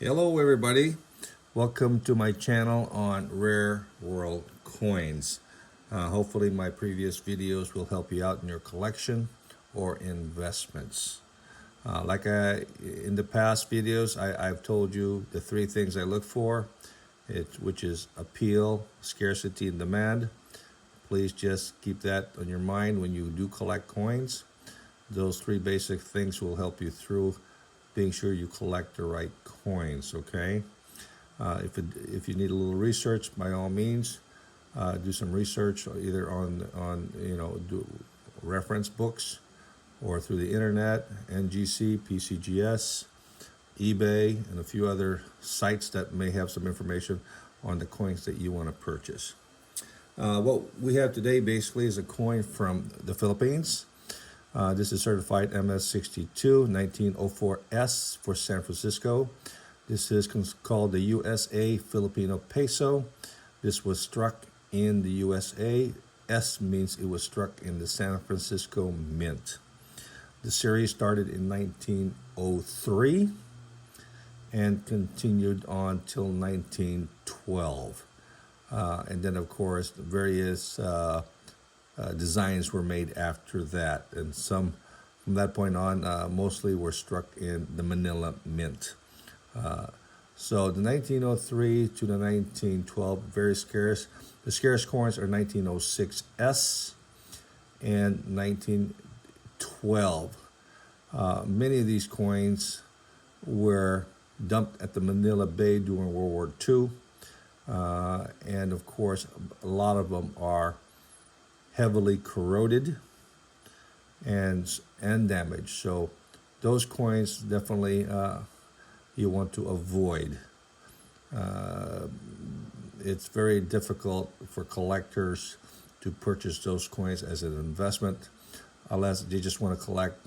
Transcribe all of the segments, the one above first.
Hello everybody, welcome to my channel on rare world coins. Hopefully my previous videos will help you out in your collection or investments. In the past videos, I've told you the three things I look for, which is appeal, scarcity, and demand. Please just keep that on your mind when you do collect coins. Those three basic things will help you through being sure you collect the right coins, okay? If you need a little research, by all means, do some research either on do reference books or through the internet, NGC, PCGS, eBay, and a few other sites that may have some information on the coins that you want to purchase. What we have today basically is a coin from the Philippines. This is certified MS62 1904S for San Francisco. This is called the USA Filipino Peso. This was struck in the USA. S means it was struck in the San Francisco Mint. The series started in 1903 and continued on till 1912. And then, of course, various designs were made after that, and some from that point on mostly were struck in the Manila Mint. So the 1903 to the 1912, very scarce. The scarce coins are 1906S and 1912. Many of these coins were dumped at the Manila Bay during World War II, and of course a lot of them are heavily corroded and damaged. So those coins definitely you want to avoid. It's very difficult for collectors to purchase those coins as an investment unless they just want to collect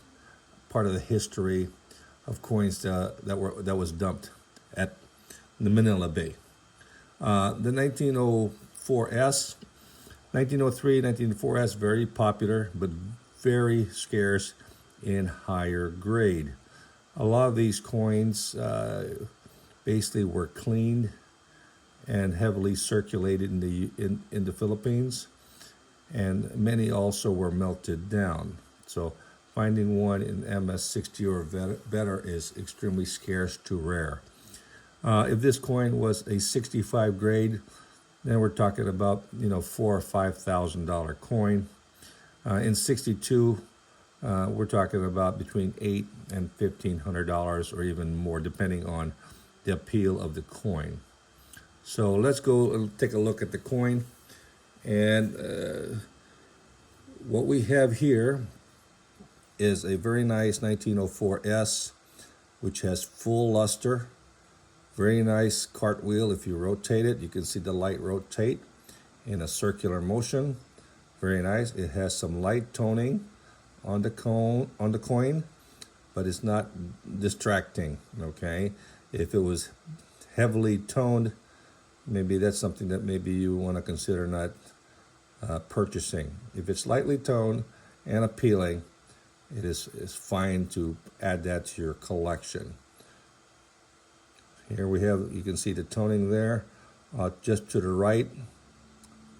part of the history of coins that was dumped at the Manila Bay. The 1904S, 1903, 1904S, very popular, but very scarce in higher grade. A lot of these coins basically were cleaned and heavily circulated in the Philippines, and many also were melted down. So finding one in MS60 or better is extremely scarce to rare. If this coin was a 65 grade, then we're talking about $4,000 or $5,000 coin. In 62, we're talking about between $800 and $1,500 or even more, depending on the appeal of the coin. So let's go and take a look at the coin. And what we have here is a very nice 1904S, which has full luster. Very nice cartwheel. If you rotate it, you can see the light rotate in a circular motion. Very nice. It has some light toning on the coin, but it's not distracting. Okay, if it was heavily toned, maybe that's something that maybe you want to consider not purchasing. If it's lightly toned and appealing, it's fine to add that to your collection. Here we have, you can see the toning there, just to the right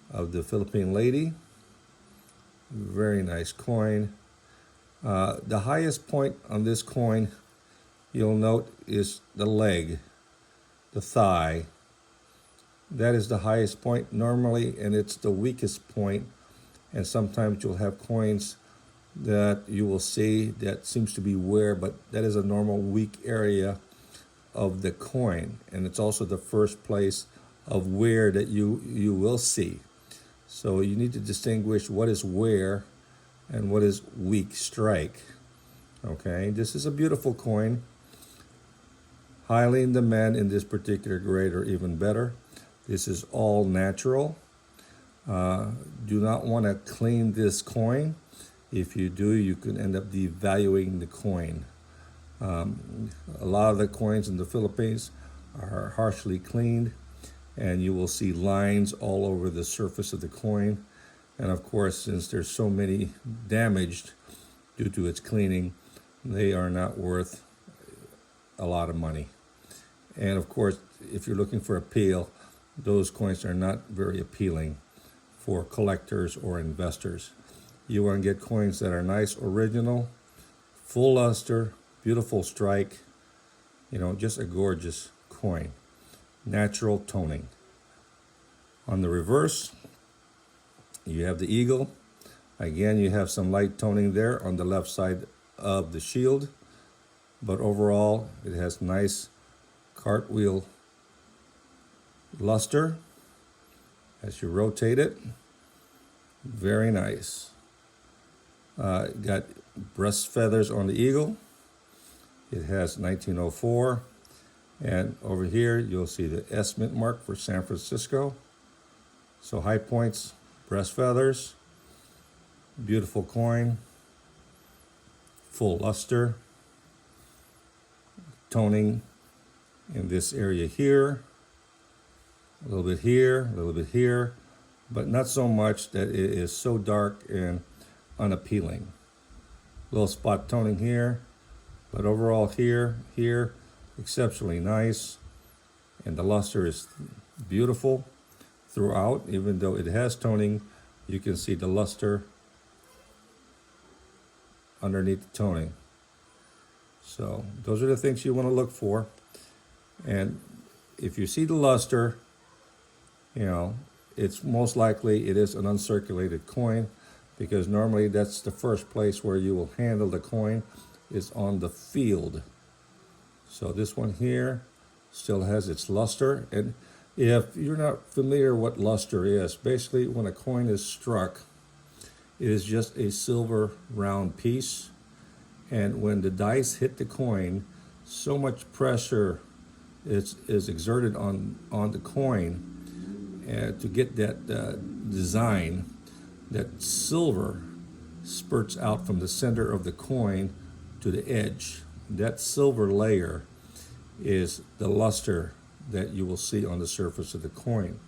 of the Philippine lady. Very nice coin. The highest point on this coin, you'll note, is the leg, the thigh. That is the highest point normally, and it's the weakest point. And sometimes you'll have coins that you will see that seems to be wear, but that is a normal weak area of the coin, and it's also the first place of wear that you will see. So you need to distinguish what is wear and what is weak strike. Okay, this is a beautiful coin, highly in demand in this particular grade, or even better. This is all natural. Do not want to clean this coin. If you do, you can end up devaluing the coin. A lot of the coins in the Philippines are harshly cleaned, and you will see lines all over the surface of the coin. And of course, since there's so many damaged due to its cleaning, they are not worth a lot of money. And of course, if you're looking for appeal, those coins are not very appealing for collectors or investors. You want to get coins that are nice, original, full luster, beautiful strike, just a gorgeous coin. Natural toning. On the reverse, you have the eagle. Again, you have some light toning there on the left side of the shield, but overall it has nice cartwheel luster as you rotate it. Very nice. Got breast feathers on the eagle. It has 1904, and over here you'll see the S mint mark for San Francisco. So high points, breast feathers, beautiful coin, full luster, toning in this area here, a little bit here, a little bit here, but not so much that it is so dark and unappealing. Little spot toning here, but overall here, exceptionally nice, and the luster is beautiful throughout. Even though it has toning, you can see the luster underneath the toning. So those are the things you want to look for. And if you see the luster, it's most likely it is an uncirculated coin, because normally that's the first place where you will handle the coin is on the field. So this one here still has its luster. And if you're not familiar what luster is, basically when a coin is struck, it is just a silver round piece. And when the dice hit the coin, so much pressure is exerted on the coin to get that design, that silver spurts out from the center of the coin to the edge. That silver layer is the luster that you will see on the surface of the coin.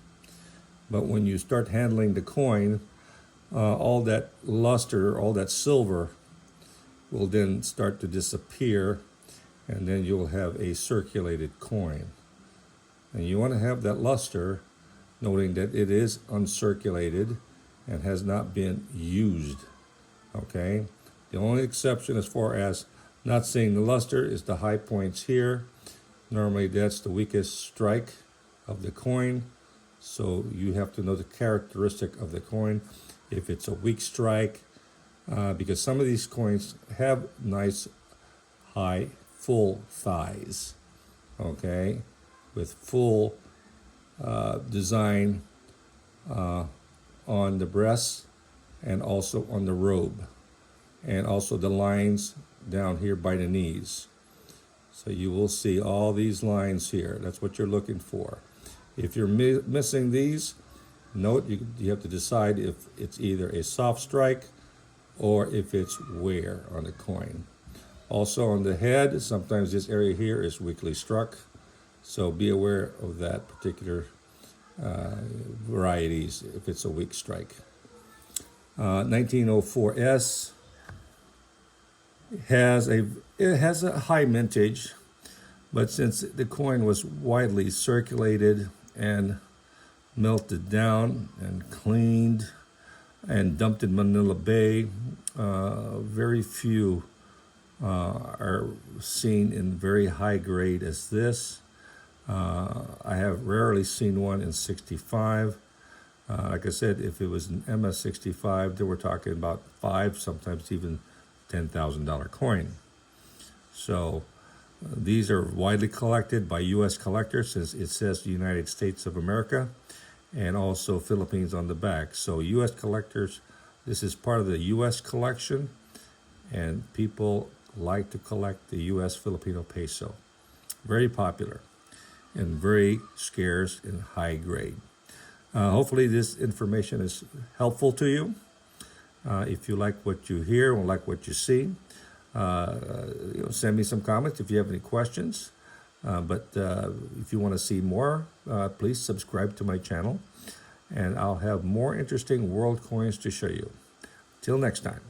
But when you start handling the coin, all that luster, all that silver will then start to disappear, and then you'll have a circulated coin. And you want to have that luster, noting that it is uncirculated and has not been used. Okay? The only exception as far as not seeing the luster is the high points here. Normally that's the weakest strike of the coin, so you have to know the characteristic of the coin. If it's a weak strike, because some of these coins have nice high full thighs, okay, with full design on the breast and also on the robe, and also the lines down here by the knees. So you will see all these lines here. That's what you're looking for. If you're missing these, note you have to decide if it's either a soft strike or if it's wear on the coin. Also on the head, sometimes this area here is weakly struck, so be aware of that particular varieties if it's a weak strike. 1904S has a high mintage, but since the coin was widely circulated and melted down and cleaned and dumped in Manila Bay, very few are seen in very high grade as this. I have rarely seen one in 65. Like I said, if it was an MS65, then we're talking about $5,000, sometimes even $10,000 coin. So these are widely collected by U.S. collectors, since it says the United States of America, and also Philippines on the back. So U.S. collectors, this is part of the U.S. collection, and people like to collect the U.S. Filipino peso. Very popular and very scarce and high grade. Hopefully this information is helpful to you. If you like what you hear or like what you see, send me some comments if you have any questions. But if you want to see more, please subscribe to my channel, and I'll have more interesting world coins to show you. Till next time.